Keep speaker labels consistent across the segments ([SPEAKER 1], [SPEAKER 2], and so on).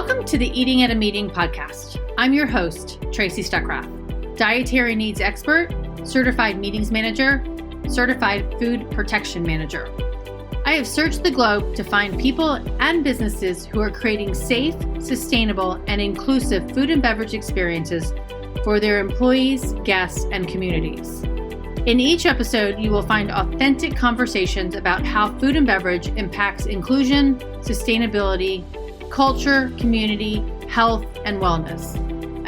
[SPEAKER 1] Welcome to the Eating at a Meeting podcast. I'm your host, Tracy Stuckrath, dietary needs expert, certified meetings manager, certified food protection manager. I have searched the globe to find people and businesses who are creating safe, sustainable, and inclusive food and beverage experiences for their employees, guests, and communities. In each episode, you will find authentic conversations about how food and beverage impacts inclusion, sustainability, culture, community, health, and wellness.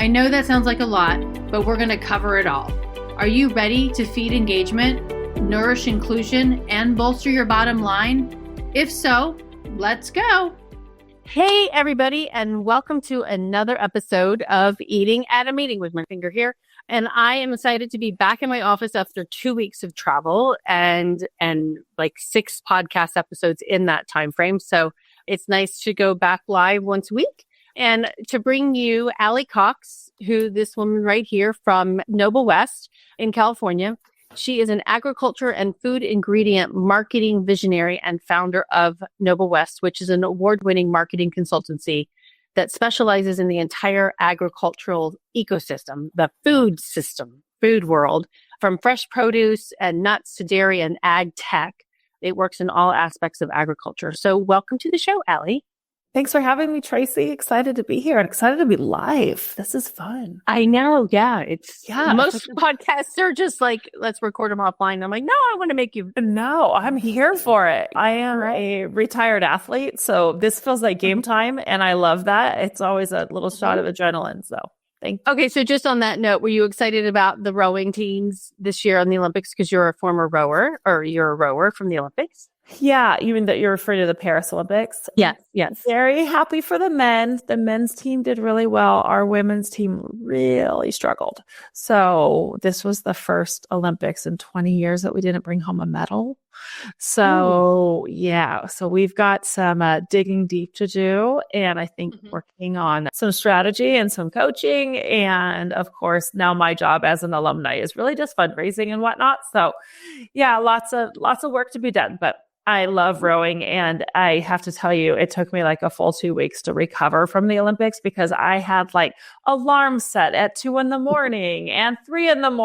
[SPEAKER 1] I know that sounds like a lot, but we're going to cover it all. Are you ready to feed engagement, nourish inclusion, and bolster your bottom line? If so, let's go. Hey, everybody, and welcome to another episode of Eating at a Meeting with my finger here. And I am excited to be back in my office after 2 weeks of travel and like 6 podcast episodes in that time frame. So it's nice to go back live once a week and to bring you Ali Cox, who this woman right here from Noble West in California. She is an agriculture and food ingredient marketing visionary and founder of Noble West, which is an award-winning marketing consultancy that specializes in the entire agricultural ecosystem, the food system, food world, from fresh produce and nuts to dairy and ag tech. It works in all aspects of agriculture. So welcome to the show, Ali.
[SPEAKER 2] Thanks for having me, Tracy. Excited to be here and excited to be live. This is fun.
[SPEAKER 1] I know. Yeah. Most podcasts are just like, let's record them offline. I'm like, no, I want to make you.
[SPEAKER 2] No, I'm here for it. I am a retired athlete, so this feels like game time. And I love that. It's always a little shot of adrenaline. So thank you.
[SPEAKER 1] Okay. So just on that note, were you excited about the rowing teams this year on the Olympics because you're a former rower or you're a rower from the Olympics?
[SPEAKER 2] Yeah, even that you're referring to the Paris Olympics.
[SPEAKER 1] Yes.
[SPEAKER 2] Very happy for the men. The men's team did really well. Our women's team really struggled. So this was the first Olympics in 20 years that we didn't bring home a medal. So so we've got some digging deep to do. And I think working on some strategy and some coaching. And of course, now my job as an alumni is really just fundraising and whatnot. So yeah, lots of work to be done. But I love rowing, and I have to tell you, it took me like a full 2 weeks to recover from the Olympics because I had like alarms set at 2 a.m. and 3 a.m,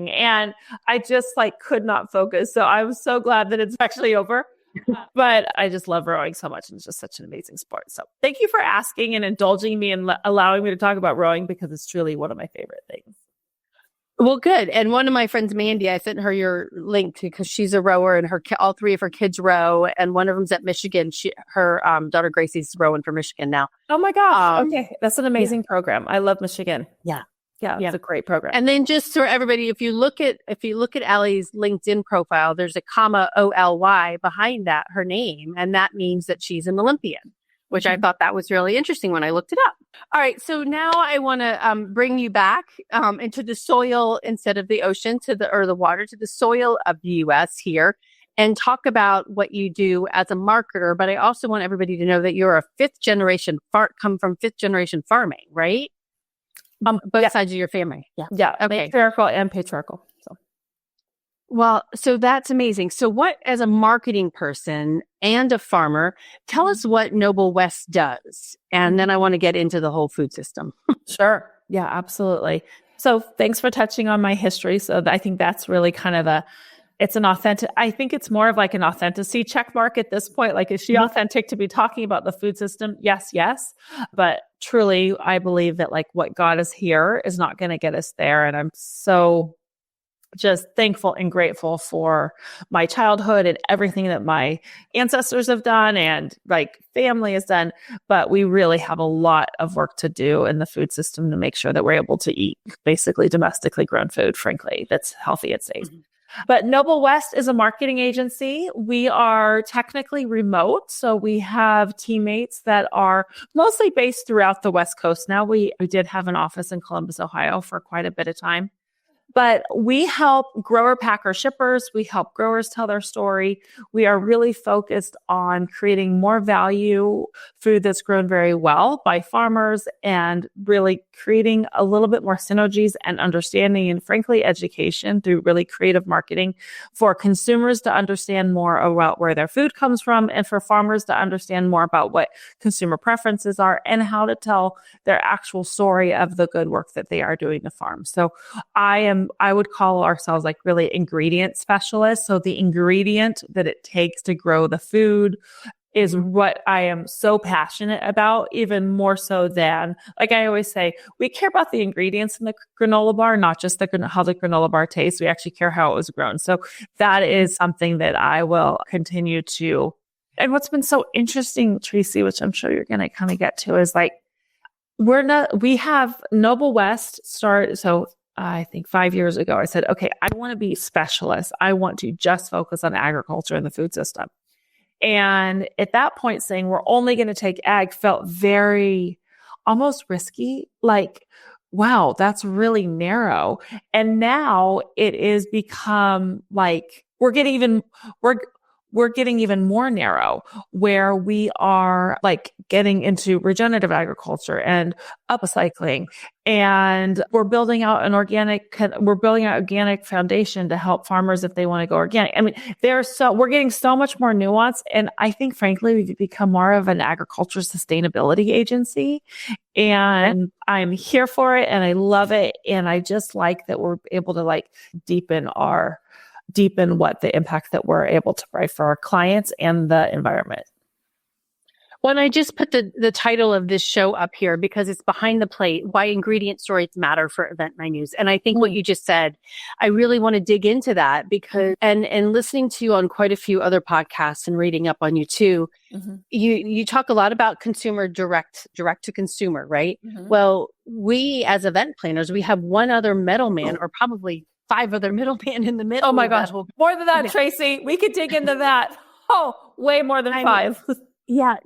[SPEAKER 2] and I just like could not focus. So I'm so glad that it's actually over. But I just love rowing so much, and it's just such an amazing sport. So thank you for asking and indulging me and allowing me to talk about rowing because it's truly one of my favorite things.
[SPEAKER 1] Well, good. And one of my friends, Mandy, I sent her your link because she's a rower and all 3 of her kids row. And one of them's at Michigan. Her daughter Gracie's rowing for Michigan now.
[SPEAKER 2] Oh my gosh. Okay. That's an amazing program. I love Michigan.
[SPEAKER 1] Yeah.
[SPEAKER 2] It's a great program.
[SPEAKER 1] And then just for everybody, if you look at Allie's LinkedIn profile, there's a comma OLY behind that, her name. And that means that she's an Olympian, which I thought that was really interesting when I looked it up. All right. So now I want to bring you back into the soil instead of the ocean or the water, to the soil of the U.S. here and talk about what you do as a marketer. But I also want everybody to know that you're a come from fifth generation farming, right? Both sides of your family.
[SPEAKER 2] Yeah.
[SPEAKER 1] Okay.
[SPEAKER 2] Matriarchal and patriarchal.
[SPEAKER 1] Well, so that's amazing. So what, as a marketing person and a farmer, tell us what Noble West does. And then I want to get into the whole food system.
[SPEAKER 2] Sure. Yeah, absolutely. So thanks for touching on my history. So I think that's really kind of I think it's more of like an authenticity check mark at this point. Like, is she authentic to be talking about the food system? Yes. But truly, I believe that like what got us here is not going to get us there. And I'm so just thankful and grateful for my childhood and everything that my ancestors have done and like family has done. But we really have a lot of work to do in the food system to make sure that we're able to eat basically domestically grown food, frankly, that's healthy and safe. But Noble West is a marketing agency. We are technically remote. So we have teammates that are mostly based throughout the West Coast now. We did have an office in Columbus, Ohio for quite a bit of time. But we help grower packer shippers. We help growers tell their story. We are really focused on creating more value food that's grown very well by farmers and really creating a little bit more synergies and understanding and frankly education through really creative marketing for consumers to understand more about where their food comes from and for farmers to understand more about what consumer preferences are and how to tell their actual story of the good work that they are doing to farm. So I would call ourselves like really ingredient specialists. So the ingredient that it takes to grow the food is what I am so passionate about, even more so than, like I always say, we care about the ingredients in the granola bar, not just how the granola bar tastes. We actually care how it was grown. So that is something that I will continue to. And what's been so interesting, Tracy, which I'm sure you're going to kind of get to, is like, we have Noble West start. So I think 5 years ago, I said, okay, I want to be specialist. I want to just focus on agriculture and the food system. And at that point, saying we're only going to take ag felt very almost risky. Like, wow, that's really narrow. And now it is become like we're getting even more narrow, where we are like getting into regenerative agriculture and upcycling, and we're building out organic foundation to help farmers if they want to go organic. I mean, we're getting so much more nuance. And I think frankly, we've become more of an agriculture sustainability agency, and I'm here for it and I love it. And I just like that we're able to like deepen what the impact that we're able to provide for our clients and the environment.
[SPEAKER 1] Well, and I just put the title of this show up here because it's Behind the Plate, Why Ingredient Stories Matter for Event Menus. And I think what you just said, I really want to dig into that because, and listening to you on quite a few other podcasts and reading up on you too, you talk a lot about consumer direct to consumer, right? Well, we as event planners, we have one other middleman or probably 5 other middlemen in the middle.
[SPEAKER 2] Oh my gosh. More than that, Tracy. We could dig into that. Oh, way more than 5.
[SPEAKER 1] Yeah.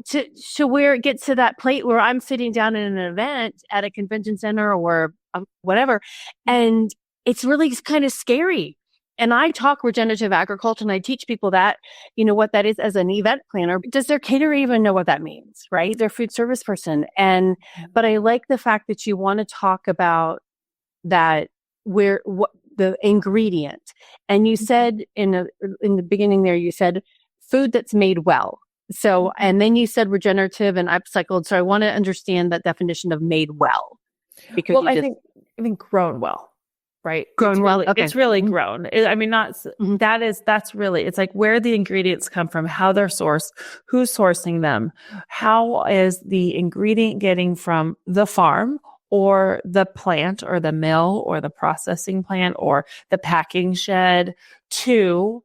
[SPEAKER 1] To where it gets to that plate where I'm sitting down in an event at a convention center or whatever. And it's really kind of scary. And I talk regenerative agriculture and I teach people that, what that is as an event planner. Does their caterer even know what that means? Right? Their food service person. But I like the fact that you want to talk about that the ingredient. And you said in the beginning there, you said food that's made well. So, and then you said regenerative and upcycled. So I want to understand that definition of made well. Because
[SPEAKER 2] I think grown well, right?
[SPEAKER 1] Grown well. Okay.
[SPEAKER 2] It's really grown. I mean, that's really, it's like where the ingredients come from, how they're sourced, who's sourcing them, how is the ingredient getting from the farm or the plant or the mill or the processing plant or the packing shed to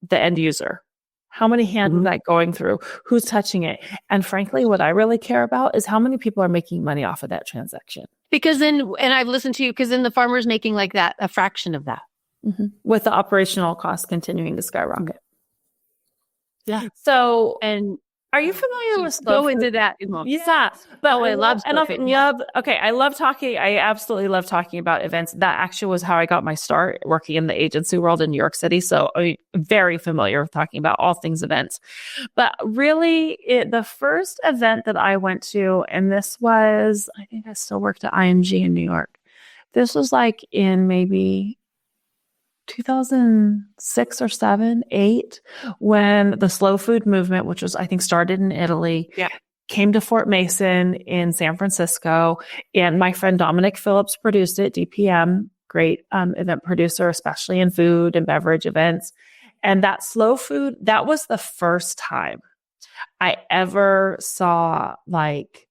[SPEAKER 2] the end user. How many hands is that going through? Who's touching it? And frankly, what I really care about is how many people are making money off of that transaction.
[SPEAKER 1] Because then, and I've listened to you, because then the farmer's making like that, a fraction of that.
[SPEAKER 2] With the operational costs continuing to skyrocket.
[SPEAKER 1] Yeah.
[SPEAKER 2] So, and are you familiar with slow food?
[SPEAKER 1] Into that.
[SPEAKER 2] Yeah. But
[SPEAKER 1] I love slow food.
[SPEAKER 2] I absolutely love talking about events. That actually was how I got my start working in the agency world in New York City. So I'm very familiar with talking about all things events. But really, the first event that I went to, and this was, I think I still worked at IMG in New York. This was like in maybe 2006 or 7, 8, when the slow food movement, which was, I think, started in Italy, came to Fort Mason in San Francisco. And my friend Dominic Phillips produced it, DPM, great event producer, especially in food and beverage events. And that slow food, that was the first time I ever saw like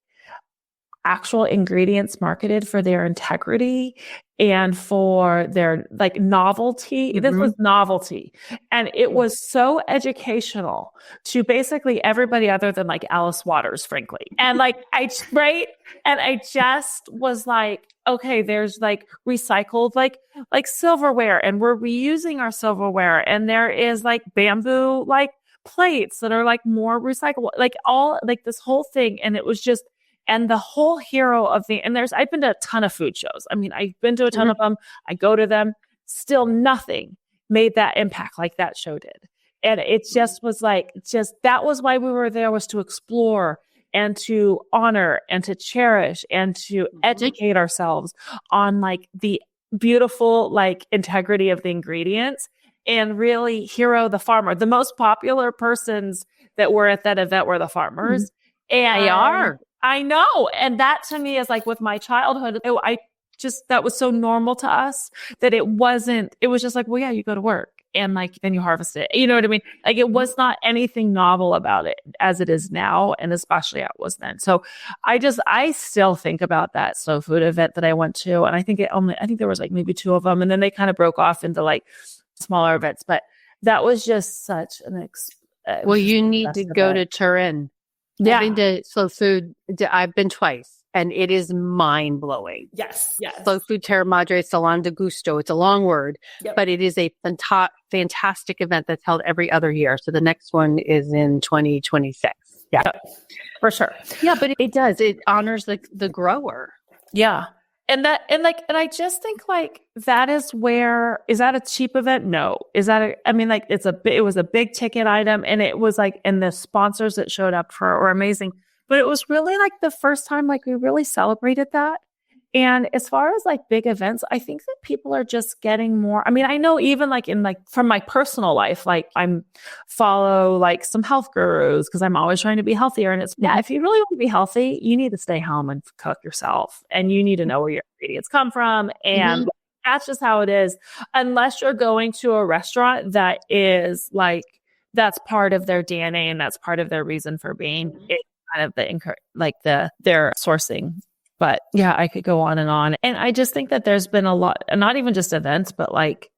[SPEAKER 2] actual ingredients marketed for their integrity and for their like novelty. This was novelty. And it was so educational to basically everybody other than like Alice Waters, frankly. And like, And I just was like, okay, there's like recycled, like silverware, and we're reusing our silverware. And there is like bamboo, like plates that are like more recyclable, like all like this whole thing. And it was just, And the whole hero of I've been to a ton of food shows. I mean, I've been to a ton of them. I go to them. Still nothing made that impact like that show did. And it just was like, that was why we were there, was to explore and to honor and to cherish and to educate ourselves on like the beautiful, like integrity of the ingredients and really hero the farmer. The most popular persons that were at that event were the farmers. And
[SPEAKER 1] They are.
[SPEAKER 2] I know. And that to me is like with my childhood, that was so normal to us that it was just like, well, yeah, you go to work and like, then you harvest it. You know what I mean? Like it was not anything novel about it as it is now. And especially it was then. So I still think about that slow food event that I went to. And I think there was like maybe 2 of them. And then they kind of broke off into like smaller events, but that was just such an
[SPEAKER 1] well, you need to go to Turin.
[SPEAKER 2] Yeah.
[SPEAKER 1] I've been to slow food. I've been twice. And it is mind-blowing.
[SPEAKER 2] Yes.
[SPEAKER 1] Slow food Terra Madre Salon de Gusto. It's a long word, but it is a fantastic event that's held every other year. So the next one is in 2026. Yeah,
[SPEAKER 2] for sure.
[SPEAKER 1] Yeah, but it does. It honors the grower.
[SPEAKER 2] Yeah. And I just think like is that a cheap event? No. It was a big ticket item, and it was like, and the sponsors that showed up were amazing. But it was really like the first time like we really celebrated that. And as far as like big events, I think that people are just getting more. I mean, I know even like from my personal life, like I'm follow like some health gurus because I'm always trying to be healthier. And if you really want to be healthy, you need to stay home and cook yourself, and you need to know where your ingredients come from. And that's just how it is. Unless you're going to a restaurant that is like, that's part of their DNA and that's part of their reason for being. It's kind of their sourcing. But yeah, I could go on. And I just think that there's been a lot, and not even just events, but like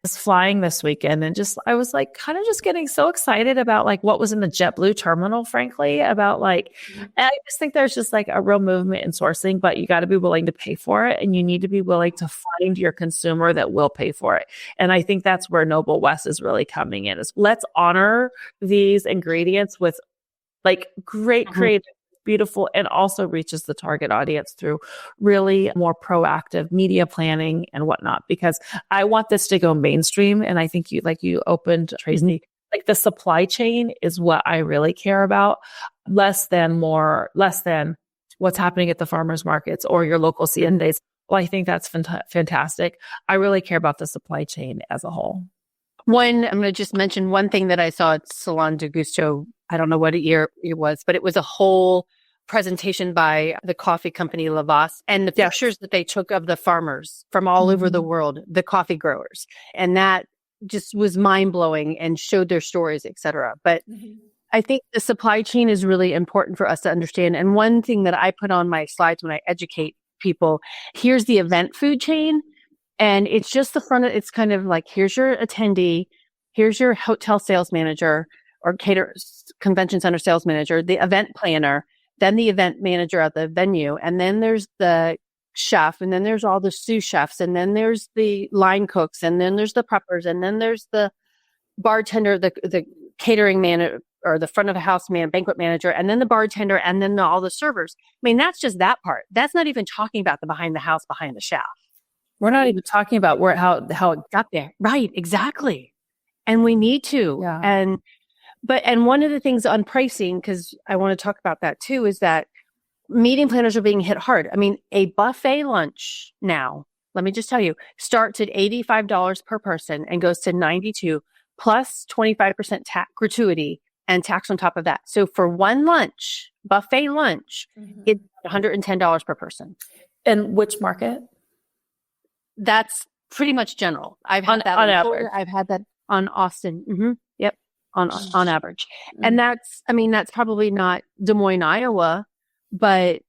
[SPEAKER 2] just flying this weekend. And I was like kind of just getting so excited about like what was in the JetBlue terminal, frankly, about like, and I just think there's just like a real movement in sourcing, but you got to be willing to pay for it. And you need to be willing to find your consumer that will pay for it. And I think that's where Noble West is really coming in, is let's honor these ingredients with like great creative, beautiful, and also reaches the target audience through really more proactive media planning and whatnot, because I want this to go mainstream. And I think you opened, Tracy, like the supply chain is what I really care about, less than what's happening at the farmers markets or your local CN days. Well, I think that's fantastic. I really care about the supply chain as a whole.
[SPEAKER 1] I'm going to just mention one thing that I saw at Salon de Gusto. I don't know what year it was, but it was a whole presentation by the coffee company Lavas, and the pictures that they took of the farmers from all over the world, the coffee growers. And that just was mind blowing and showed their stories, et cetera. But I think the supply chain is really important for us to understand. And one thing that I put on my slides when I educate people, here's the event food chain. And it's just the front of, it's kind of like, here's your attendee, here's your hotel sales manager or convention center sales manager, the event planner, then the event manager at the venue. And then there's the chef, and then there's all the sous chefs, and then there's the line cooks, and then there's the preppers, and then there's the bartender, the catering manager, or the front of the house banquet manager, and then the bartender, and then all the servers. I mean, that's just that part. That's not even talking about the behind the house, behind the chef.
[SPEAKER 2] We're not even talking about how it got there.
[SPEAKER 1] Right, exactly. And we need to.
[SPEAKER 2] Yeah.
[SPEAKER 1] And one of the things on pricing, because I want to talk about that too, is that meeting planners are being hit hard. I mean, a buffet lunch now, let me just tell you, starts at $85 per person and goes to $92 plus 25% gratuity and tax on top of that. So for one lunch, buffet lunch, it's $110 per person.
[SPEAKER 2] And which market?
[SPEAKER 1] That's pretty much general. I've had that
[SPEAKER 2] on average.
[SPEAKER 1] I've had that on Austin. Yep. On average. And that's probably not Des Moines, Iowa, but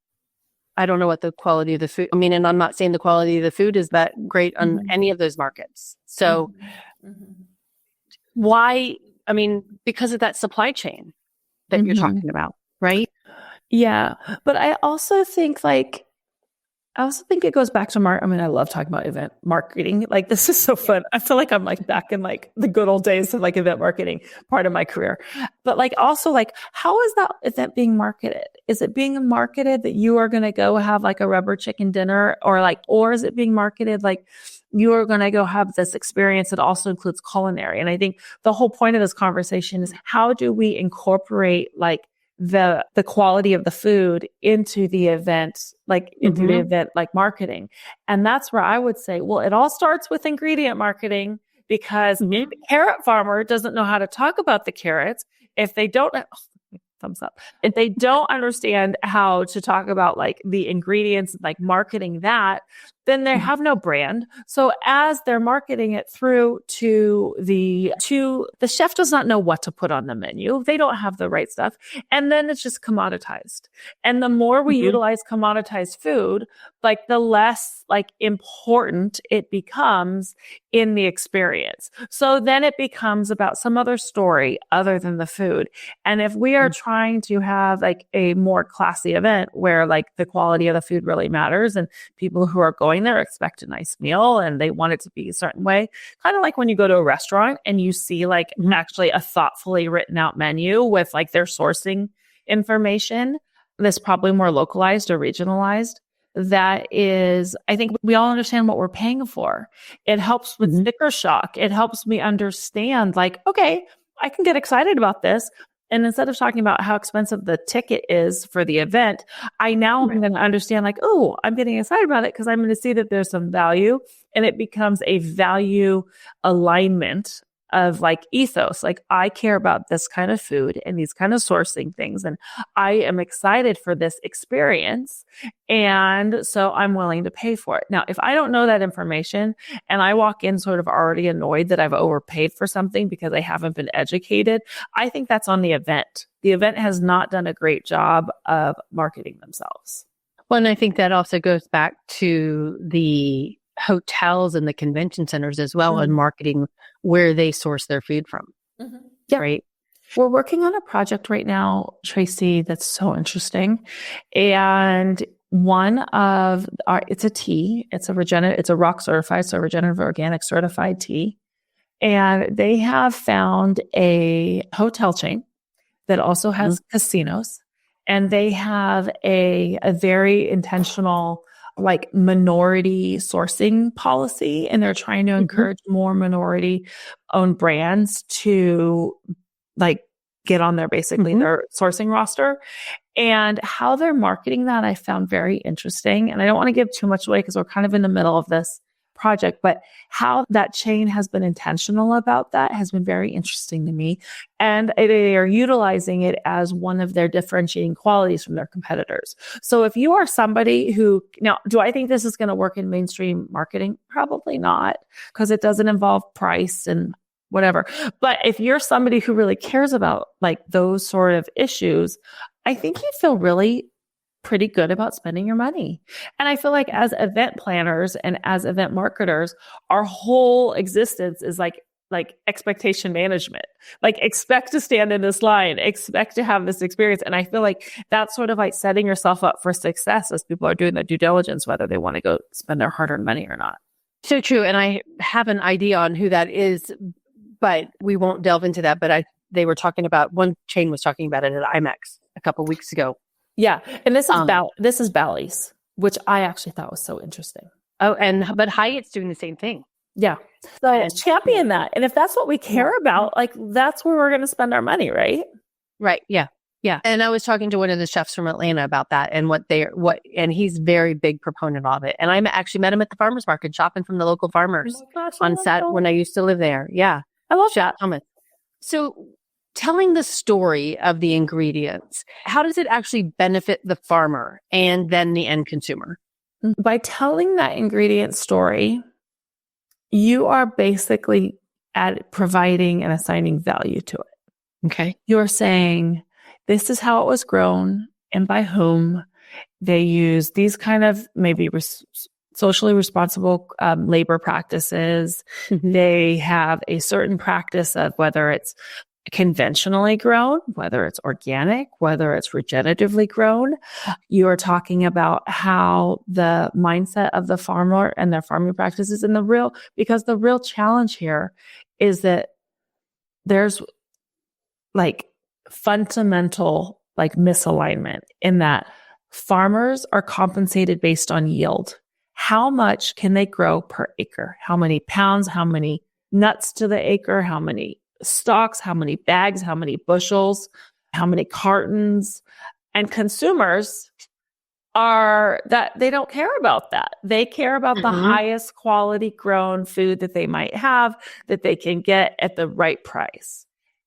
[SPEAKER 1] I don't know what the quality of the food, and I'm not saying the quality of the food is that great on any of those markets. So why, because of that supply chain that you're talking about, right?
[SPEAKER 2] Yeah. But I also think like I also think it goes back to I love talking about event marketing. Like, this is so fun. I feel like I'm like back in like the good old days of like event marketing part of my career. But like, also like, how is that event being marketed? Is it being marketed that you are going to go have like a rubber chicken dinner, or is it being marketed like you are going to go have this experience that also includes culinary? And I think the whole point of this conversation is, how do we incorporate like the quality of the food into the event, like into the event, like marketing. And that's where I would say, well, it all starts with ingredient marketing, because the carrot farmer doesn't know how to talk about the carrots. If they don't, thumbs up. If they don't understand how to talk about like the ingredients, like marketing that, then they have no brand. So as they're marketing it through to the chef does not know what to put on the menu. They don't have the right stuff. And then it's just commoditized. And the more we utilize commoditized food, like the less like important it becomes in the experience. So then it becomes about some other story other than the food. And if we are trying to have like a more classy event where like the quality of the food really matters, and people who are going there expect a nice meal and they want it to be a certain way, kind of like when you go to a restaurant and you see like actually a thoughtfully written out menu with like their sourcing information that's probably more localized or regionalized. That is, I think we all understand what we're paying for. It helps with sticker shock. It helps me understand like, okay, I can get excited about this. And instead of talking about how expensive the ticket is for the event, I now am going to understand like, oh, I'm getting excited about it because I'm going to see that there's some value, and it becomes a value alignment of like ethos. Like, I care about this kind of food and these kind of sourcing things, and I am excited for this experience. And so I'm willing to pay for it. Now, if I don't know that information and I walk in sort of already annoyed that I've overpaid for something because I haven't been educated, I think that's on the event. The event has not done a great job of marketing themselves.
[SPEAKER 1] Well, and I think that also goes back to the hotels and the convention centers as well, and marketing where they source their food from.
[SPEAKER 2] Yeah.
[SPEAKER 1] Right.
[SPEAKER 2] We're working on a project right now, Tracy, that's so interesting. And one of it's a tea. It's a ROC certified, so regenerative organic certified tea. And they have found a hotel chain that also has casinos. And they have a very intentional like minority sourcing policy. And they're trying to encourage more minority owned brands to like get on their their sourcing roster. And how they're marketing that, I found very interesting. And I don't want to give too much away because we're kind of in the middle of this project, but how that chain has been intentional about that has been very interesting to me. And they are utilizing it as one of their differentiating qualities from their competitors. So if you are somebody who, now, do I think this is going to work in mainstream marketing? Probably not, because it doesn't involve price and whatever. But if you're somebody who really cares about like those sort of issues, I think you feel really pretty good about spending your money. And I feel like as event planners and as event marketers, our whole existence is like expectation management. Like, expect to stand in this line, expect to have this experience. And I feel like that's sort of like setting yourself up for success as people are doing their due diligence, whether they want to go spend their hard-earned money or not.
[SPEAKER 1] So true. And I have an idea on who that is, but we won't delve into that. But they were talking about, one chain was talking about it at IMAX a couple of weeks ago.
[SPEAKER 2] Yeah. And this is Bally's, which I actually thought was so interesting.
[SPEAKER 1] Oh, but Hyatt's doing the same thing.
[SPEAKER 2] Yeah. So champion that. And if that's what we care about, like, that's where we're going to spend our money, right?
[SPEAKER 1] Right. Yeah. Yeah. And I was talking to one of the chefs from Atlanta about that and and he's very big proponent of it. And I actually met him at the farmer's market, shopping from the local farmers on Saturday when I used to live there. Yeah.
[SPEAKER 2] I love that.
[SPEAKER 1] So telling the story of the ingredients, how does it actually benefit the farmer and then the end consumer?
[SPEAKER 2] By telling that ingredient story, you are basically providing and assigning value to it.
[SPEAKER 1] Okay.
[SPEAKER 2] You're saying, this is how it was grown and by whom. They use these kind of maybe socially responsible labor practices. They have a certain practice of whether it's conventionally grown, whether it's organic, whether it's regeneratively grown. You are talking about how the mindset of the farmer and their farming practices because the real challenge here is that there's like fundamental like misalignment in that farmers are compensated based on yield. How much can they grow per acre? How many pounds, how many nuts to the acre, how many stalks, how many bags, how many bushels, how many cartons. And consumers are that they don't care about that. They care about the highest quality grown food that they might have that they can get at the right price.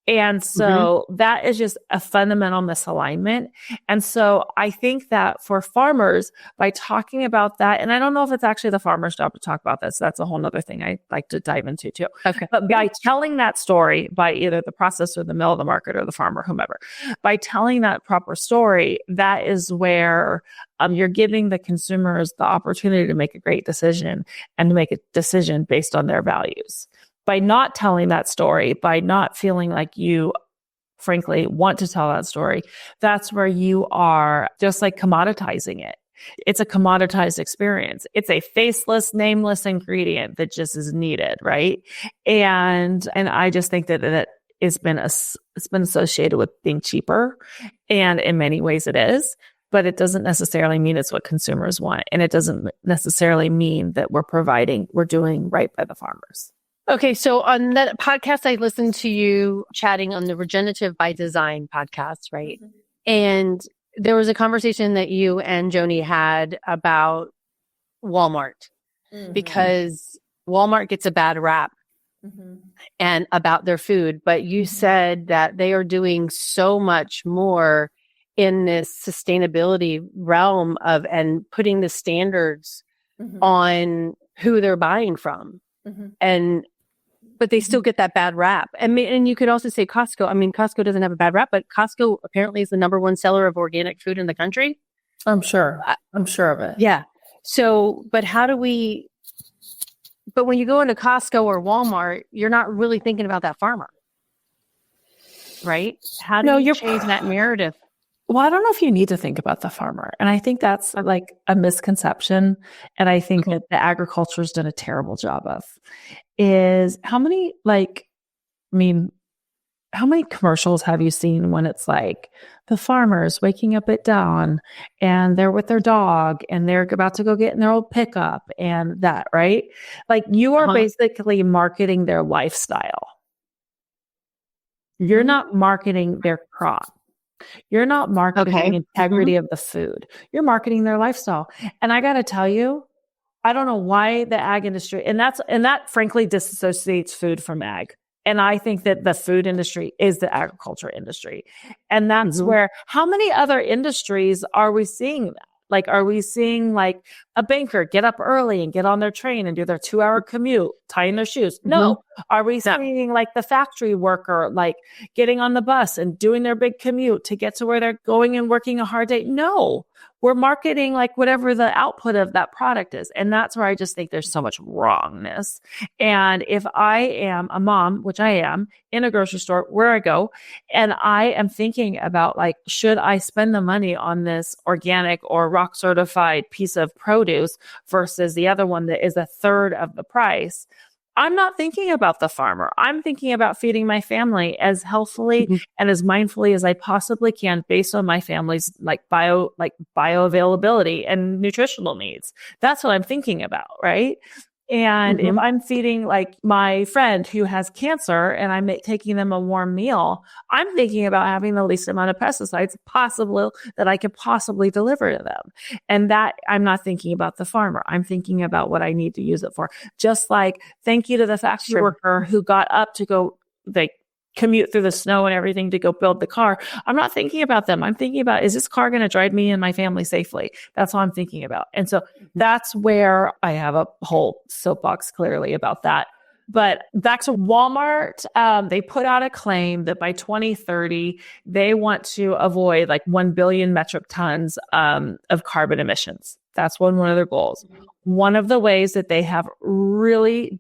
[SPEAKER 2] And so that is just a fundamental misalignment. And so I think that for farmers, by talking about that, and I don't know if it's actually the farmer's job to talk about this. That's a whole nother thing I like to dive into too.
[SPEAKER 1] Okay.
[SPEAKER 2] But by telling that story by either the processor, the mill, the market, or the farmer, whomever, by telling that proper story, that is where you're giving the consumers the opportunity to make a great decision and to make a decision based on their values. By not telling that story, by not feeling like you, frankly, want to tell that story, that's where you are just like commoditizing it. It's a commoditized experience. It's a faceless, nameless ingredient that just is needed, right? And I just think that it's been associated with being cheaper, and in many ways it is. But it doesn't necessarily mean it's what consumers want, and it doesn't necessarily mean that we're doing right by the farmers.
[SPEAKER 1] Okay, so on that podcast, I listened to you chatting on the Regenerative by Design podcast, right? And there was a conversation that you and Joni had about Walmart because Walmart gets a bad rap and about their food. But you said that they are doing so much more in this sustainability realm and putting the standards on who they're buying from. But they still get that bad rap. And you could also say Costco. I mean, Costco doesn't have a bad rap, but Costco apparently is the number one seller of organic food in the country.
[SPEAKER 2] I'm sure of it.
[SPEAKER 1] Yeah. So, but when you go into Costco or Walmart, you're not really thinking about that farmer, right? How do you change that narrative?
[SPEAKER 2] Well, I don't know if you need to think about the farmer. And I think that's like a misconception. And I think that the agriculture has done a terrible job of is how many commercials have you seen when it's like the farmers waking up at dawn and they're with their dog and they're about to go get in their old pickup and that, right? Like you are basically marketing their lifestyle. You're not marketing their crop. You're not marketing the integrity of the food. You're marketing their lifestyle. And I got to tell you, I don't know why the ag industry, and that frankly disassociates food from ag. And I think that the food industry is the agriculture industry. And that's where, how many other industries are we seeing that? Like, are we seeing like a banker get up early and get on their train and do their 2-hour commute, tying their shoes? No. Are we seeing like the factory worker, like getting on the bus and doing their big commute to get to where they're going and working a hard day? No. We're marketing like whatever the output of that product is. And that's where I just think there's so much wrongness. And if I am a mom, which I am, in a grocery store where I go, and I am thinking about like, should I spend the money on this organic or rock certified piece of produce versus the other one that is a third of the price? I'm not thinking about the farmer. I'm thinking about feeding my family as healthfully and as mindfully as I possibly can based on my family's bioavailability and nutritional needs. That's what I'm thinking about, right? And if I'm feeding like my friend who has cancer and I'm taking them a warm meal, I'm thinking about having the least amount of pesticides possible that I could possibly deliver to them. And that I'm not thinking about the farmer. I'm thinking about what I need to use it for. Just like thank you to the factory worker who got up to go commute through the snow and everything to go build the car. I'm not thinking about them. I'm thinking about, is this car going to drive me and my family safely? That's all I'm thinking about. And so that's where I have a whole soapbox clearly about that. But back to Walmart, they put out a claim that by 2030, they want to avoid like 1 billion metric tons of carbon emissions. That's one of their goals. One of the ways that they have really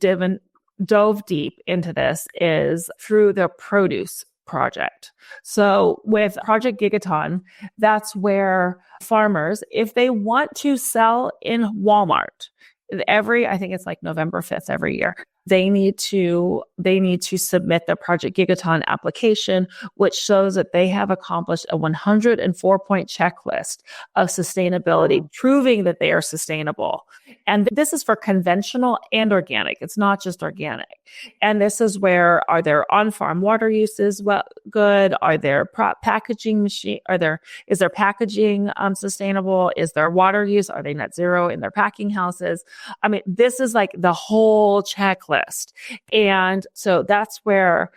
[SPEAKER 2] dove deep into this is through their produce project. So with Project Gigaton, that's where farmers, if they want to sell in Walmart, I think it's like November 5th every year, they need to submit the Project Gigaton application, which shows that they have accomplished a 104-point checklist of sustainability, proving that they are sustainable. And this is for conventional and organic. It's not just organic. And this is where, are their on-farm water uses good? Are their packaging is their packaging sustainable? Is their water use, are they net zero in their packing houses? I mean, this is like the whole checklist. And so that's where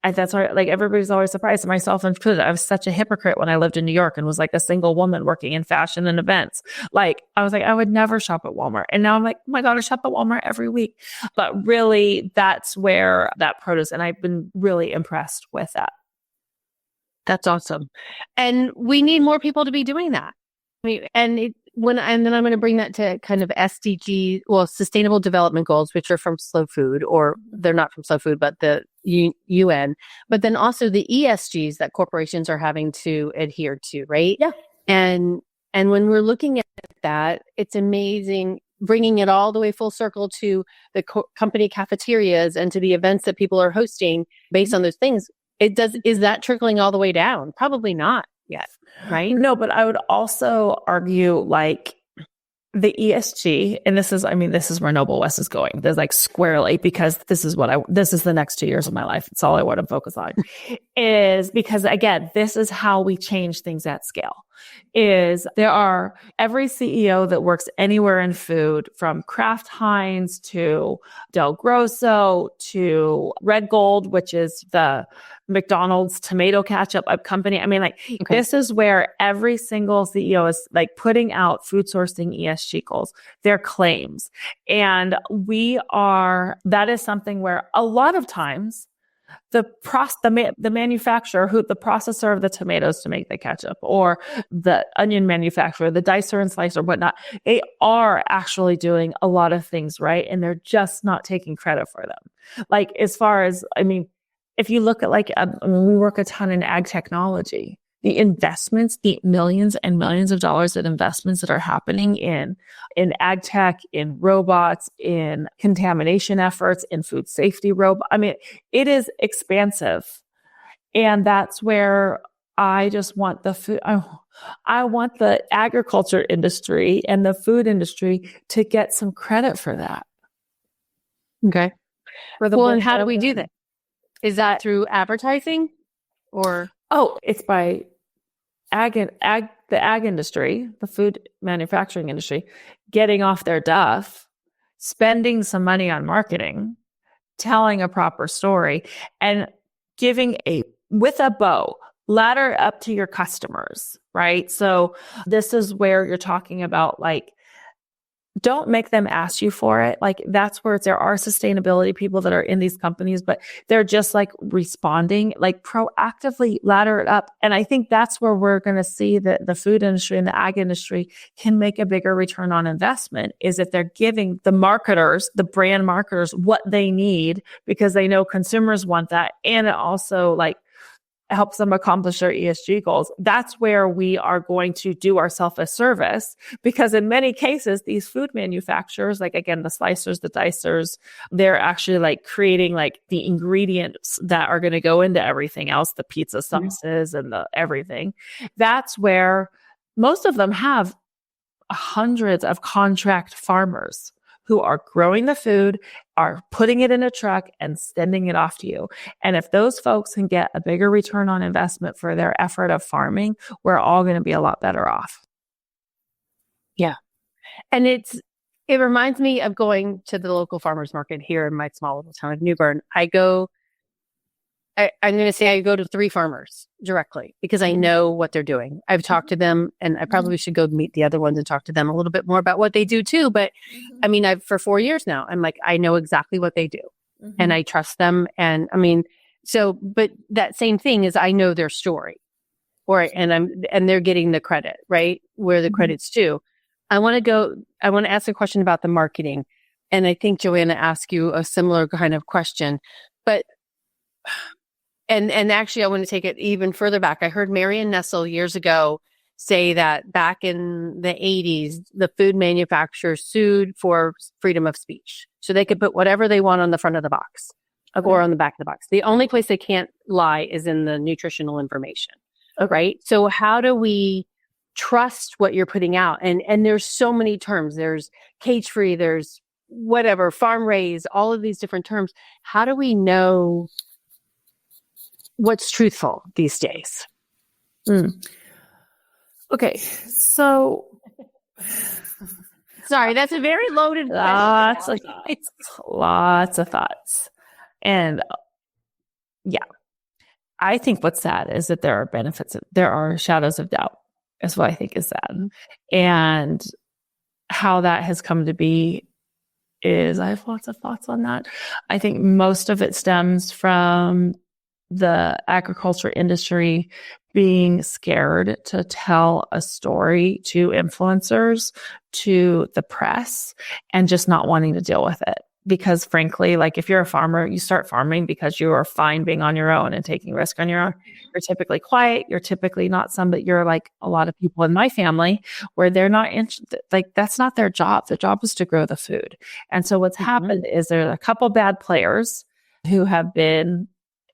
[SPEAKER 2] that's why, like, everybody's always surprised, myself included. I was such a hypocrite when I lived in New York and was like a single woman working in fashion and events. Like, I was like, I would never shop at Walmart. And now I'm like, oh my God, I shop at Walmart every week. But really, that's where that produce, and I've been really impressed with that.
[SPEAKER 3] That's awesome. And we need more people to be doing that. I mean, and then I'm going to bring that to kind of SDG, Sustainable Development Goals, which are from Slow Food, or they're not from Slow Food, but the UN, but then also the ESGs that corporations are having to adhere to, right?
[SPEAKER 2] Yeah.
[SPEAKER 3] And when we're looking at that, it's amazing bringing it all the way full circle to the company cafeterias and to the events that people are hosting based on those things. Is that trickling all the way down? Probably not yet, right?
[SPEAKER 2] No, but I would also argue, like, the ESG, and this is where Noble West is going. There's like squarely, because this is the next 2 years of my life. It's all I want to focus on, is because, again, this is how we change things at scale. Every CEO that works anywhere in food, from Kraft Heinz to Del Grosso to Red Gold, which is the McDonald's tomato ketchup company. I mean, like, This is where every single CEO is like putting out food sourcing ESG goals, their claims. And that is something where a lot of times the manufacturer, the processor of the tomatoes to make the ketchup, or the onion manufacturer, the dicer and slicer, whatnot, they are actually doing a lot of things right, and they're just not taking credit for them. Like, as far as, if you look at, like, we work a ton in ag technology. The investments, the millions and millions of dollars in investments that are happening in ag tech, in robots, in contamination efforts, in food safety it is expansive. And that's where I just want the food. I want the agriculture industry and the food industry to get some credit for that.
[SPEAKER 3] Okay. And how do we do that? Is that through advertising, or?
[SPEAKER 2] Oh, it's by the ag industry, the food manufacturing industry, getting off their duff, spending some money on marketing, telling a proper story, and giving with a bow, ladder up to your customers, right? So this is where you're talking about, like, don't make them ask you for it. Like, that's where there are sustainability people that are in these companies, but they're just like responding, like, proactively ladder it up. And I think that's where we're going to see that the food industry and the ag industry can make a bigger return on investment, is if they're giving the marketers, the brand marketers, what they need, because they know consumers want that. And it also, like, helps them accomplish their ESG goals. That's where we are going to do ourselves a service, because in many cases, these food manufacturers, like, again, the slicers, the dicers, they're actually, like, creating, like, the ingredients that are going to go into everything else, the pizza sauces and the everything. That's where most of them have hundreds of contract farmers who are growing the food, are putting it in a truck and sending it off to you. And if those folks can get a bigger return on investment for their effort of farming, we're all going to be a lot better off.
[SPEAKER 3] Yeah. And it reminds me of going to the local farmers market here in my small little town of New Bern. I'm going to say I go to 3 farmers directly, because I know what they're doing. I've talked to them, and I probably should go meet the other ones and talk to them a little bit more about what they do too. But I've for 4 years now, I'm like, I know exactly what they do, and I trust them. And but that same thing is, I know their story, and they're getting the credit, right, where the credit's due. I want to ask a question about the marketing. And I think Joanna asked you a similar kind of question, but And actually, I want to take it even further back. I heard Marion Nestle years ago say that back in the 80s, the food manufacturers sued for freedom of speech. So they could put whatever they want on the front of the box or on the back of the box. The only place they can't lie is in the nutritional information.
[SPEAKER 2] Okay.
[SPEAKER 3] Right? So how do we trust what you're putting out? And there's so many terms. There's cage free, there's whatever, farm raised, all of these different terms. How do we know what's truthful these days?
[SPEAKER 2] Okay, so
[SPEAKER 3] sorry, that's a very loaded
[SPEAKER 2] question. Lots of thoughts. And yeah, I think what's sad is that there are benefits, there are shadows of doubt, is what I think is sad. And how that has come to be is, I have lots of thoughts on that. I think most of it stems from the agriculture industry being scared to tell a story to influencers, to the press, and just not wanting to deal with it. Because frankly, like if you're a farmer, you start farming because you are fine being on your own and taking risk on your own. You're typically quiet. You're typically not but you're like a lot of people in my family where they're not like that's not their job. Their job is to grow the food. And so what's happened is there are a couple bad players who have been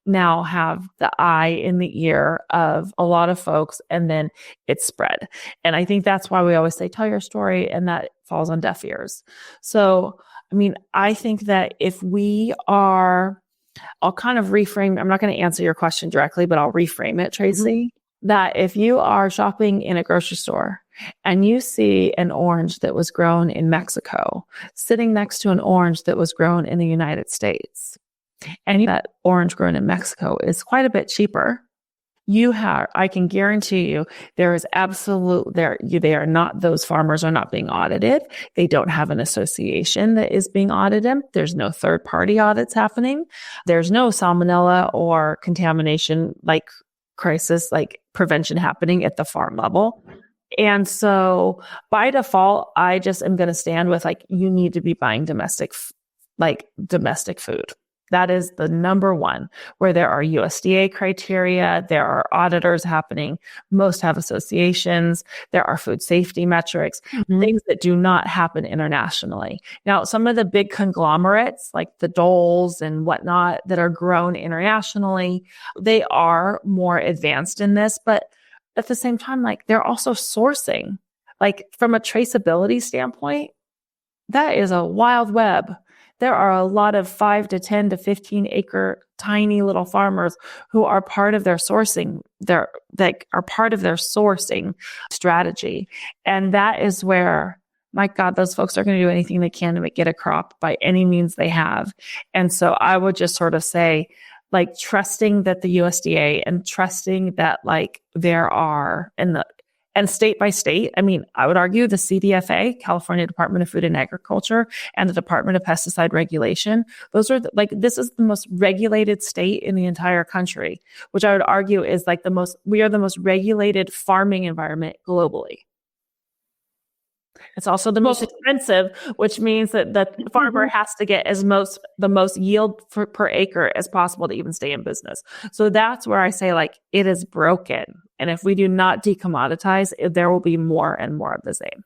[SPEAKER 2] now have the eye in the ear of a lot of folks, and then it's spread. And I think that's why we always say, tell your story, and that falls on deaf ears. So, I mean, I think that if we are, I'll kind of reframe, I'm not going to answer your question directly, but I'll reframe it, Tracy, that if you are shopping in a grocery store and you see an orange that was grown in Mexico sitting next to an orange that was grown in the United States, and that orange grown in Mexico is quite a bit cheaper, I can guarantee you there is they are not, those farmers are not being audited. They don't have an association that is being audited. There's no third party audits happening. There's no salmonella or contamination like crisis, like prevention happening at the farm level. And so by default, I just am going to stand with like, you need to be buying domestic food. That is the number one, where there are USDA criteria, there are auditors happening, most have associations, there are food safety metrics, things that do not happen internationally. Now, some of the big conglomerates like the Doles and whatnot that are grown internationally, they are more advanced in this, but at the same time, like they're also sourcing, like from a traceability standpoint, that is a wild web. There are a lot of 5 to 10 to 15 acre tiny little farmers who are part of their sourcing, strategy. And that is where, my God, those folks are going to do anything they can to get a crop by any means they have. And so I would just sort of say, like, trusting that the USDA and trusting that like there are and state by state, I mean, I would argue the CDFA, California Department of Food and Agriculture, and the Department of Pesticide Regulation, those are this is the most regulated state in the entire country, which I would argue is like we are the most regulated farming environment globally. It's also the most expensive, which means that the farmer has to get the most yield per acre as possible to even stay in business. So that's where I say like it is broken. And if we do not decommoditize, there will be more and more of the same.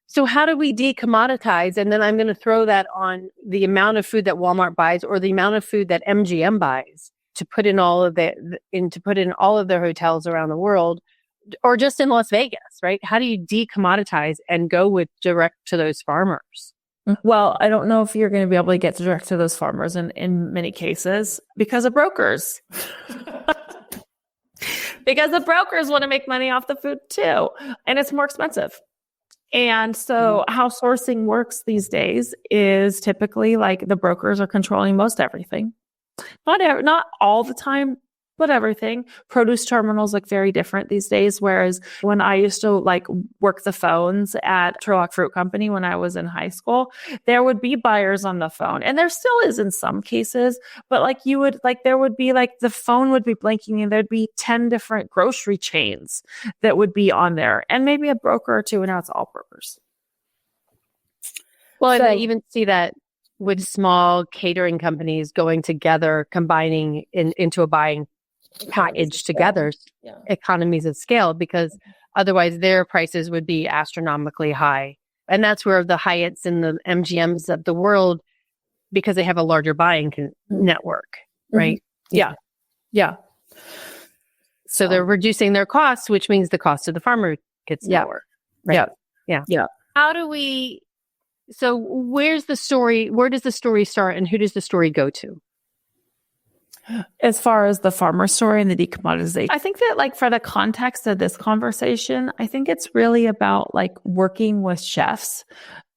[SPEAKER 3] So how do we decommoditize? And then I'm going to throw that on the amount of food that Walmart buys or the amount of food that MGM buys to put in all of their hotels around the world, or just in Las Vegas, right? How do you decommoditize and go with direct to those farmers?
[SPEAKER 2] Well, I don't know if you're going to be able to get direct to those farmers in many cases because of brokers. Because the brokers want to make money off the food too, and it's more expensive. And so how sourcing works these days is typically like the brokers are controlling most everything. Not all the time, but everything. Produce terminals look very different these days. Whereas when I used to like work the phones at Turlock Fruit Company when I was in high school, there would be buyers on the phone, and there still is in some cases, but like there would be like the phone would be blinking and there'd be 10 different grocery chains that would be on there and maybe a broker or two, and now it's all brokers.
[SPEAKER 3] Well, and I even see that with small catering companies going together, combining into a buying package together, economies of scale, because otherwise their prices would be astronomically high. And that's where the Hyatts and the MGMs of the world, because they have a larger buying network, right?
[SPEAKER 2] Yeah.
[SPEAKER 3] So they're reducing their costs, which means the cost of the farmer gets lower. Right? Yeah. How do we, so where does the story start and who does the story go to?
[SPEAKER 2] As far as the farmer story and the decommoditization, I think that like for the context of this conversation, I think it's really about like working with chefs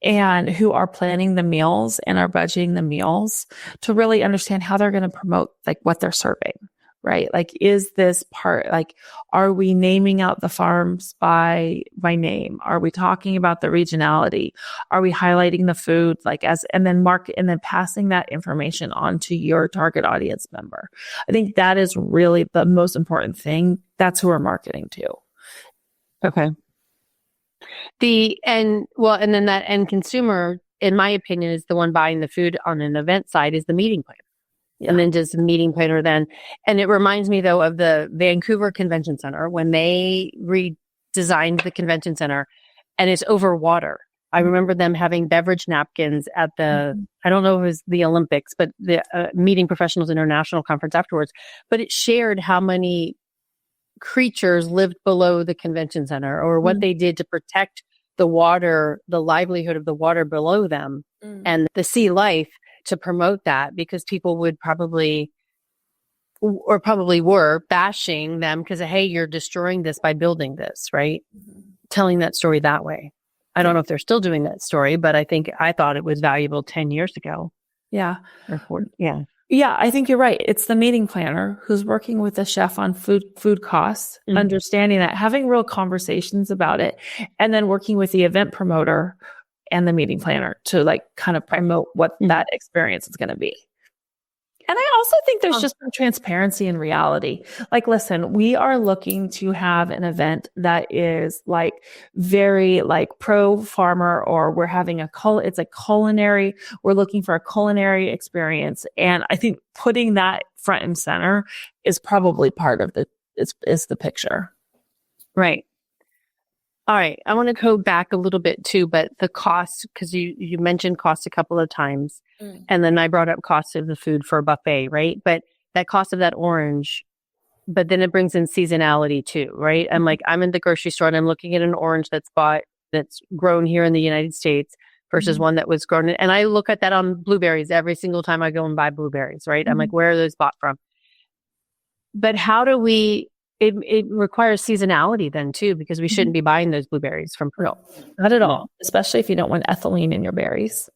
[SPEAKER 2] and who are planning the meals and are budgeting the meals to really understand how they're going to promote like what they're serving, right? Like, is this part, like, are we naming out the farms by name? Are we talking about the regionality? Are we highlighting the food like and then passing that information on to your target audience member? I think that is really the most important thing. That's who we're marketing to.
[SPEAKER 3] Okay. And then that end consumer, in my opinion, is the one buying the food on an event side is the meeting planner. Yeah. And then does the meeting planner and it reminds me though of the Vancouver Convention Center when they redesigned the convention center and it's over water. I remember them having beverage napkins at I don't know if it was the Olympics, but the Meeting Professionals International Conference afterwards, but it shared how many creatures lived below the convention center or what they did to protect the water, the livelihood of the water below them and the sea life to promote that, because people would probably were bashing them because, hey, you're destroying this by building this, right? Telling that story that way. I don't know if they're still doing that story, but I thought it was valuable 10 years ago.
[SPEAKER 2] Yeah.
[SPEAKER 3] Yeah,
[SPEAKER 2] I think you're right. It's the meeting planner who's working with the chef on food costs, understanding that, having real conversations about it, and then working with the event promoter and the meeting planner to like kind of promote what that experience is going to be. And I also think there's just some transparency in reality. Like, listen, we are looking to have an event that is like very like pro farmer, or we're having it's a culinary, we're looking for a culinary experience. And I think putting that front and center is probably part of is the picture.
[SPEAKER 3] Right. All right. I want to go back a little bit too, but the cost, because you mentioned cost a couple of times, and then I brought up cost of the food for a buffet, right? But that cost of that orange, but then it brings in seasonality too, right? I'm like, I'm in the grocery store and I'm looking at an orange that's grown here in the United States versus one that was grown. And I look at that on blueberries every single time I go and buy blueberries, right? I'm like, where are those bought from? But how do we... It requires seasonality then too, because we shouldn't be buying those blueberries from Peru.
[SPEAKER 2] Not at all. Especially if you don't want ethylene in your berries,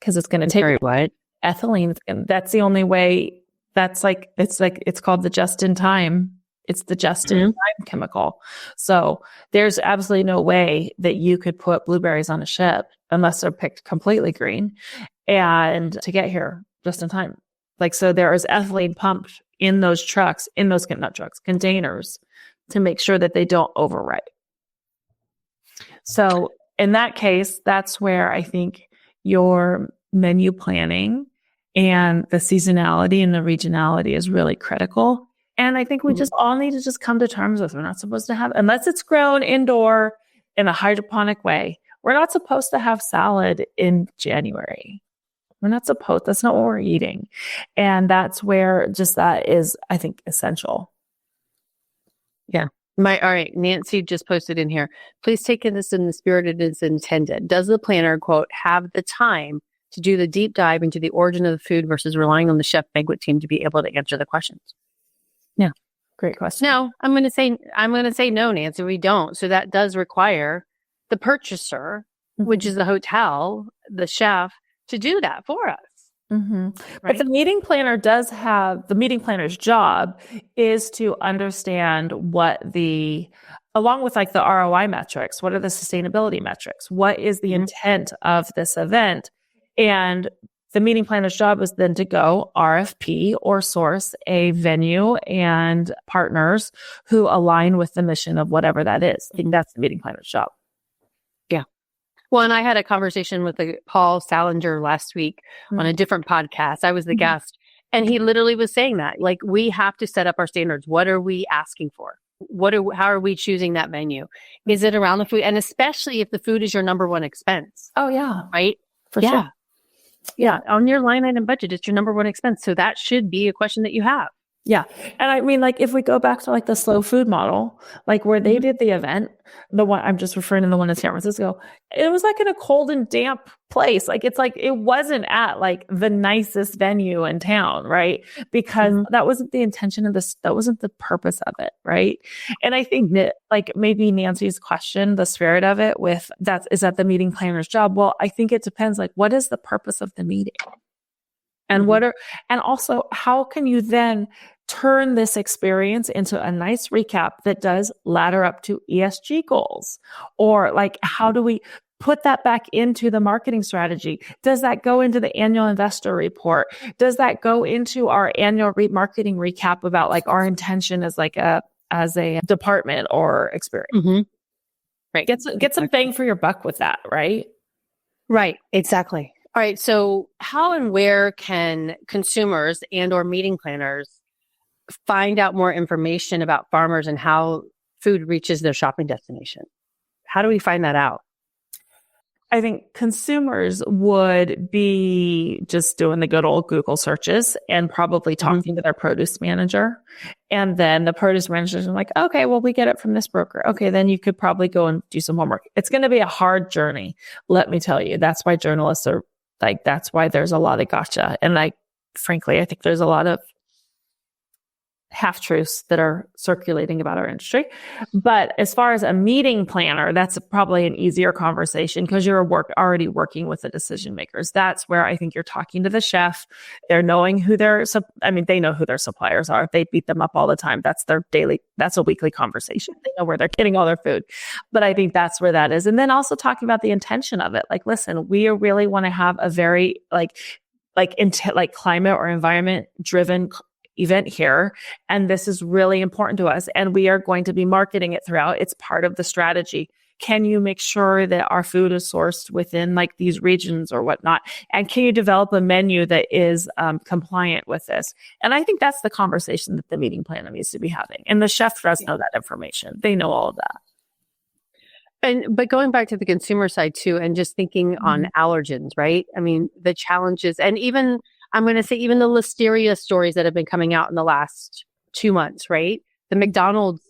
[SPEAKER 2] because it's going to take
[SPEAKER 3] what?
[SPEAKER 2] Ethylene. That's the only way. It's called the just in time. It's the just in time chemical. So there's absolutely no way that you could put blueberries on a ship unless they're picked completely green and to get here just in time. Like, so there is ethylene pumped in those containers to make sure that they don't overripe. So in that case, that's where I think your menu planning and the seasonality and the regionality is really critical. And I think we just all need to just come to terms with, we're not supposed to have, unless it's grown indoor in a hydroponic way, we're not supposed to have salad in January. We're not supposed, that's not what we're eating. And that's where just that is, I think, essential.
[SPEAKER 3] Yeah. All right. Nancy just posted in here. Please take this in the spirit it is intended. Does the planner, quote, have the time to do the deep dive into the origin of the food versus relying on the chef banquet team to be able to answer the questions?
[SPEAKER 2] Yeah. Great question.
[SPEAKER 3] No, I'm going to say no, Nancy, we don't. So that does require the purchaser, which is the hotel, the chef, to do that for us.
[SPEAKER 2] Right? But the meeting planner's job is to understand along with like the ROI metrics, what are the sustainability metrics? What is the intent of this event? And the meeting planner's job is then to go RFP or source a venue and partners who align with the mission of whatever that is. I think that's the meeting planner's job.
[SPEAKER 3] Yeah. Well, and I had a conversation with Paul Salinger last week on a different podcast. I was the guest, and he literally was saying that, like, we have to set up our standards. What are we asking for? How are we choosing that menu? Is it around the food? And especially if the food is your number one expense.
[SPEAKER 2] Oh, yeah.
[SPEAKER 3] Right?
[SPEAKER 2] For sure.
[SPEAKER 3] Yeah. On your line item budget, it's your number one expense. So that should be a question that you have.
[SPEAKER 2] Yeah. And I mean, like, if we go back to like the slow food model, like where they did the event, the one I'm just referring to the one in San Francisco, it was like in a cold and damp place. Like, it's like, it wasn't at like the nicest venue in town, right? Because that wasn't the intention of this. That wasn't the purpose of it. Right. And I think that like maybe Nancy's question, the spirit of it is that the meeting planner's job? Well, I think it depends. Like, what is the purpose of the meeting? And and also how can you then turn this experience into a nice recap that does ladder up to ESG goals? Or like, how do we put that back into the marketing strategy? Does that go into the annual investor report? Does that go into our annual marketing recap about like our intention as a department or experience?
[SPEAKER 3] Right.
[SPEAKER 2] Get some bang for your buck with that, right?
[SPEAKER 3] Right. Exactly. All right. So how and where can consumers and or meeting planners find out more information about farmers and how food reaches their shopping destination? How do we find that out?
[SPEAKER 2] I think consumers would be just doing the good old Google searches and probably talking to their produce manager. And then the produce manager is like, okay, well, we get it from this broker. Okay, then you could probably go and do some homework. It's going to be a hard journey. Let me tell you, that's why journalists are like, that's why there's a lot of gotcha. And like, frankly, I think there's a lot of half-truths that are circulating about our industry. But as far as a meeting planner, that's probably an easier conversation because you're already working with the decision makers. That's where I think you're talking to the chef. They're knowing who they know who their suppliers are. They beat them up all the time. That's a weekly conversation. They know where they're getting all their food. But I think that's where that is. And then also talking about the intention of it. Like, listen, we really want to have a very like climate or environment driven event here. And this is really important to us. And we are going to be marketing it throughout. It's part of the strategy. Can you make sure that our food is sourced within like these regions or whatnot? And can you develop a menu that is compliant with this? And I think that's the conversation that the meeting planner needs to be having. And the chef does know that information. They know all of that.
[SPEAKER 3] But going back to the consumer side too, and just thinking on allergens, right? I mean, the challenges, and even I'm going to say even the listeria stories that have been coming out in the last 2 months, right? The McDonald's,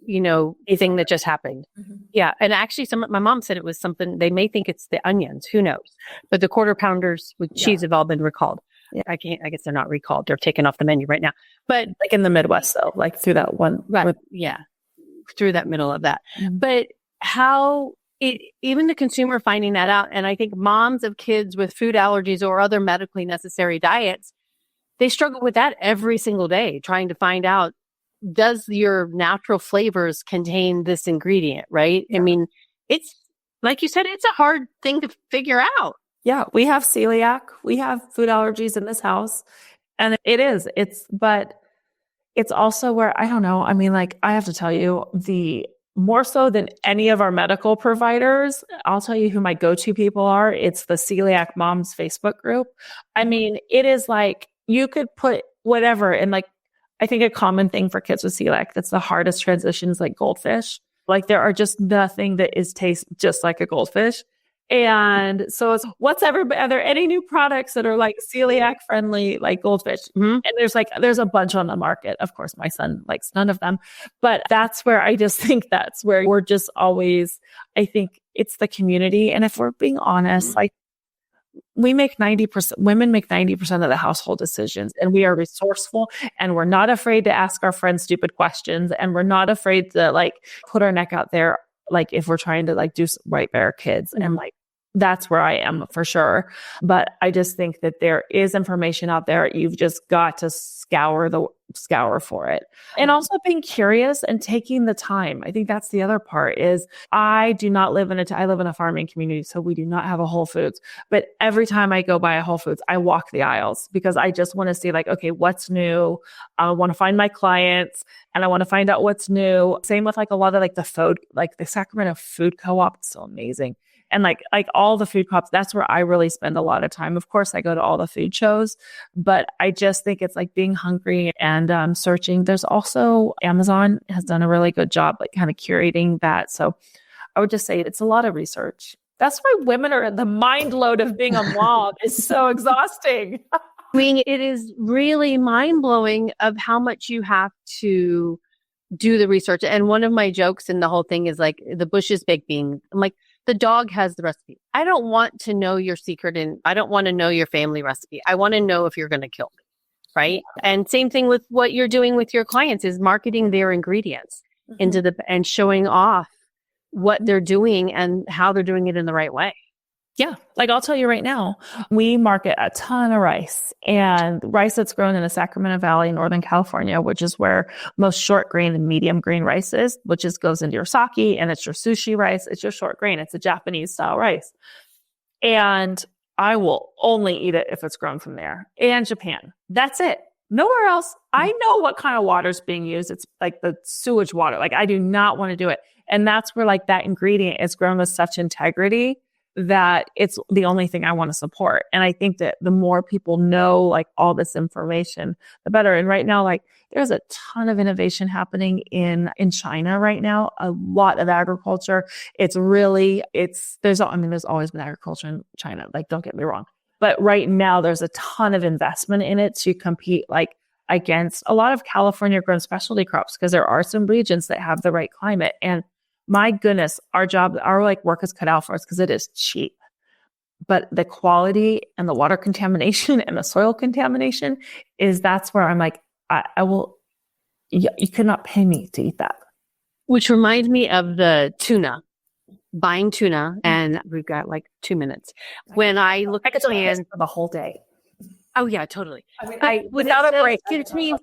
[SPEAKER 3] thing that just happened. Yeah. And actually my mom said it was something, they may think it's the onions, who knows? But the quarter pounders with cheese have all been recalled. Yeah. I guess they're not recalled. They're taken off the menu right now. But
[SPEAKER 2] like in the Midwest though, like through that one.
[SPEAKER 3] Right. Through that middle of that. But how even the consumer finding that out, and I think moms of kids with food allergies or other medically necessary diets, they struggle with that every single day, trying to find out, does your natural flavors contain this ingredient, right? Yeah. I mean, it's like you said, it's a hard thing to figure out.
[SPEAKER 2] Yeah, we have celiac, we have food allergies in this house, and but it's also where, I don't know, I mean, like, I have to tell you, more so than any of our medical providers, I'll tell you who my go-to people are. It's the Celiac Moms Facebook group. I mean, it is like, you could put whatever, and like, I think a common thing for kids with celiac that's the hardest transition is like goldfish. Like, there are just nothing that tastes just like a goldfish. And so it's are there any new products that are like celiac friendly, like goldfish? And there's a bunch on the market. Of course, my son likes none of them, but that's where I just think that's where we're just always, I think it's the community. And if we're being honest, like women make 90% of the household decisions, and we are resourceful, and we're not afraid to ask our friends stupid questions, and we're not afraid to like put our neck out there. Like if we're trying to like do right by our kids, and like, that's where I am for sure. But I just think that there is information out there. You've just got to scour for it. And also being curious and taking the time. I think that's the other part is I live in a farming community, so we do not have a Whole Foods. But every time I go by a Whole Foods, I walk the aisles because I just want to see like, okay, what's new? I want to find my clients and I want to find out what's new. Same with like a lot of like the Sacramento Food Co-op is so amazing. And like all the food co-ops, that's where I really spend a lot of time. Of course, I go to all the food shows, but I just think it's like being hungry and searching. There's also Amazon has done a really good job, like kind of curating that. So I would just say it's a lot of research. That's why women are the mind load of being a mom is so exhausting.
[SPEAKER 3] I mean, it is really mind blowing of how much you have to do the research. And one of my jokes in the whole thing is like the bush is baked bean. I'm like, the dog has the recipe. I don't want to know your secret and I don't want to know your family recipe. I want to know if you're going to kill me. Right. And same thing with what you're doing with your clients is marketing their ingredients and showing off what they're doing and how they're doing it in the right way.
[SPEAKER 2] Yeah. Like I'll tell you right now, we market a ton of rice and rice that's grown in the Sacramento Valley, Northern California, which is where most short grain and medium grain rice is, which is goes into your sake and it's your sushi rice. It's your short grain. It's a Japanese style rice. And I will only eat it if it's grown from there and Japan. That's it. Nowhere else. I know what kind of water is being used. It's like the sewage water. Like I do not want to do it. And that's where like that ingredient is grown with such integrity that it's the only thing I want to support. And I think that the more people know like all this information, the better. And right now, like there's a ton of innovation happening in China right now, a lot of agriculture. There's always been agriculture in China. Like, don't get me wrong. But right now there's a ton of investment in it to compete like against a lot of California grown specialty crops, because there are some regions that have the right climate. And my goodness, our like work is cut out for us because it is cheap. But the quality and the water contamination and the soil contamination that's where I'm like, you could not pay me to eat that.
[SPEAKER 3] Which reminds me of the tuna, buying tuna. And we've got like 2 minutes. When I look at
[SPEAKER 2] for the whole day.
[SPEAKER 3] Oh yeah, totally.
[SPEAKER 2] I mean, without a break.
[SPEAKER 3] To me,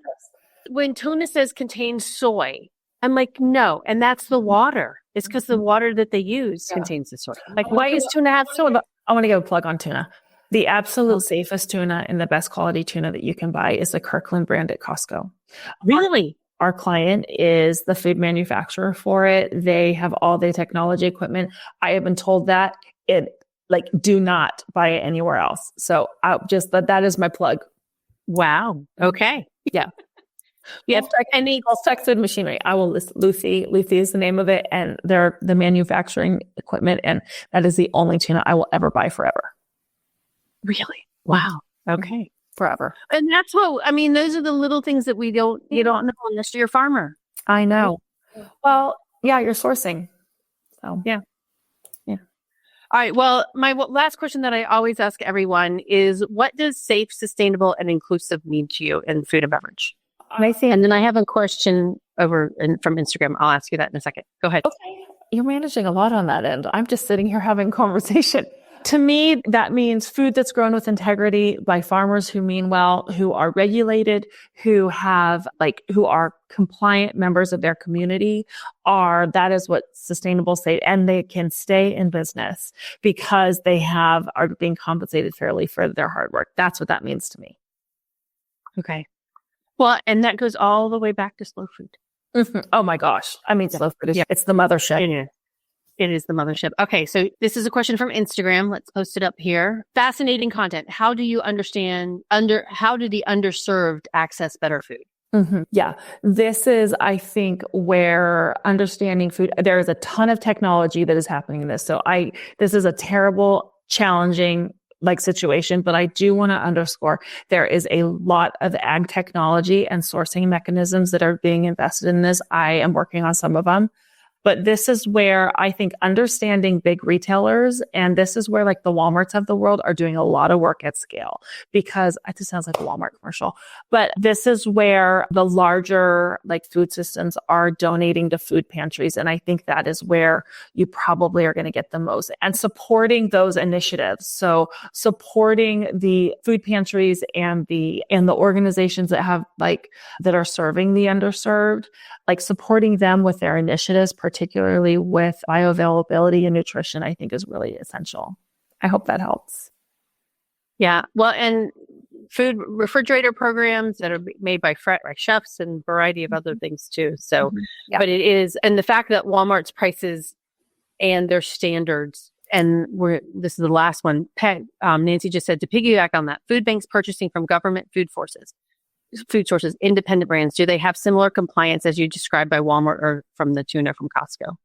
[SPEAKER 3] when tuna says contains soy, I'm like, no. And that's the water. It's because the water that they use contains the soy. Like, why is tuna have soy?
[SPEAKER 2] I want to give a plug on tuna. The absolute safest tuna and the best quality tuna that you can buy is the Kirkland brand at Costco.
[SPEAKER 3] Really?
[SPEAKER 2] Our client is the food manufacturer for it. They have all the technology equipment. I have been told that do not buy it anywhere else. So that is my plug.
[SPEAKER 3] Wow. Okay. Yeah.
[SPEAKER 2] Yeah, any Tech Food Machinery. I will list Lucy. Lucy is the name of it, and they're the manufacturing equipment, and that is the only tuna I will ever buy forever.
[SPEAKER 3] Really? Wow. Okay.
[SPEAKER 2] Forever.
[SPEAKER 3] And that's those are the little things that you don't know unless you're a farmer.
[SPEAKER 2] I know. Well, yeah, you're sourcing. So
[SPEAKER 3] yeah. All right. Well, my last question that I always ask everyone is, what does safe, sustainable, and inclusive mean to you in food and beverage? And then I have a question from Instagram. I'll ask you that in a second. Go ahead.
[SPEAKER 2] Okay. You're managing a lot on that end. I'm just sitting here having conversation. To me, that means food that's grown with integrity by farmers who mean well, who are regulated, who are compliant members of their community. That is what sustainable safe, and they can stay in business because they are being compensated fairly for their hard work. That's what that means to me.
[SPEAKER 3] Okay. Well, and that goes all the way back to slow food.
[SPEAKER 2] Mm-hmm. Oh my gosh. I mean, slow food it's the mothership.
[SPEAKER 3] It is the mothership. Okay. So this is a question from Instagram. Let's post it up here. Fascinating content. How do the underserved access better food?
[SPEAKER 2] Mm-hmm. Yeah. This is, I think, where understanding food, there is a ton of technology that is happening in this. So this is a terrible, challenging situation, but I do want to underscore there is a lot of ag technology and sourcing mechanisms that are being invested in this. I am working on some of them. But this is where I think understanding big retailers, and this is where the Walmarts of the world are doing a lot of work at scale, because it just sounds like a Walmart commercial, but this is where the larger food systems are donating to food pantries. And I think that is where you probably are going to get the most, and supporting those initiatives. So supporting the food pantries and the organizations that have that are serving the underserved, supporting them with their initiatives, particularly with bioavailability and nutrition, I think is really essential. I hope that helps.
[SPEAKER 3] Yeah. Well, and food refrigerator programs that are made by chefs and a variety of other things too. So, but it is, and the fact that Walmart's prices and their standards and this is the last one. Nancy just said, to piggyback on that, food banks purchasing from government food sources, independent brands, do they have similar compliance as you described by Walmart or from the tuna from Costco?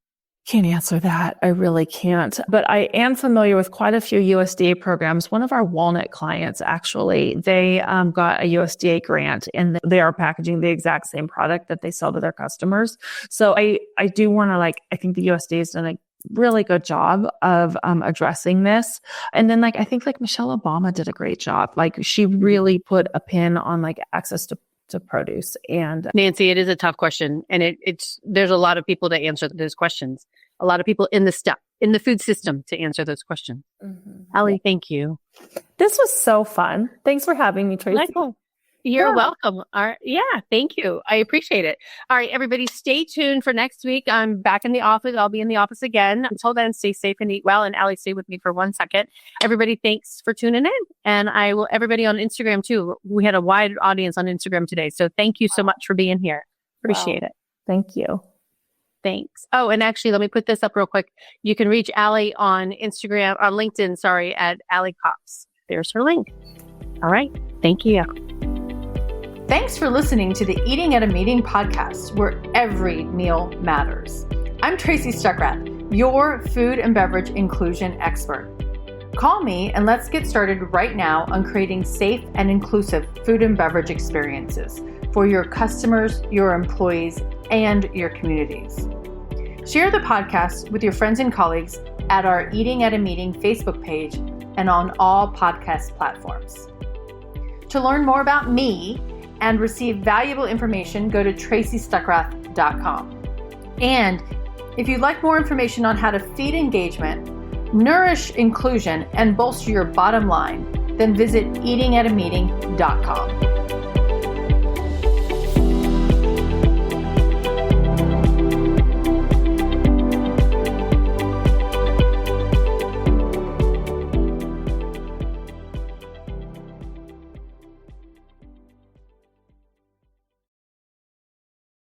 [SPEAKER 2] Can't answer that. I really can't. But I am familiar with quite a few USDA programs. One of our Walnut clients, actually, they got a USDA grant and they are packaging the exact same product that they sell to their customers. So I do want to I think the USDA has done a really good job of addressing this. And then I think Michelle Obama did a great job. She really put a pin on access to produce. And
[SPEAKER 3] Nancy, it is a tough question. And there's a lot of people to answer those questions. A lot of people in the food system to answer those questions. Mm-hmm. Ali, thank you.
[SPEAKER 2] This was so fun. Thanks for having me, Tracy.
[SPEAKER 3] Michael, you're welcome. Thank you. I appreciate it. All right, everybody, stay tuned for next week. I'm back in the office. I'll be in the office again. Until then, stay safe and eat well. And Ali, stay with me for 1 second. Everybody, thanks for tuning in. And everybody on Instagram too. We had a wide audience on Instagram today. So thank you so much for being here. Appreciate it.
[SPEAKER 2] Thank you.
[SPEAKER 3] Thanks. Oh, and actually, let me put this up real quick. You can reach Ali on LinkedIn, at Ali Cox. There's her link. All right. Thank you.
[SPEAKER 1] Thanks for listening to the Eating at a Meeting podcast, where every meal matters. I'm Tracy Stuckrath, your food and beverage inclusion expert. Call me and let's get started right now on creating safe and inclusive food and beverage experiences for your customers, your employees, and your communities. Share the podcast with your friends and colleagues at our Eating at a Meeting Facebook page and on all podcast platforms. To learn more about me and receive valuable information, go to tracystuckrath.com. And if you'd like more information on how to feed engagement, nourish inclusion, and bolster your bottom line, then visit eatingatameeting.com.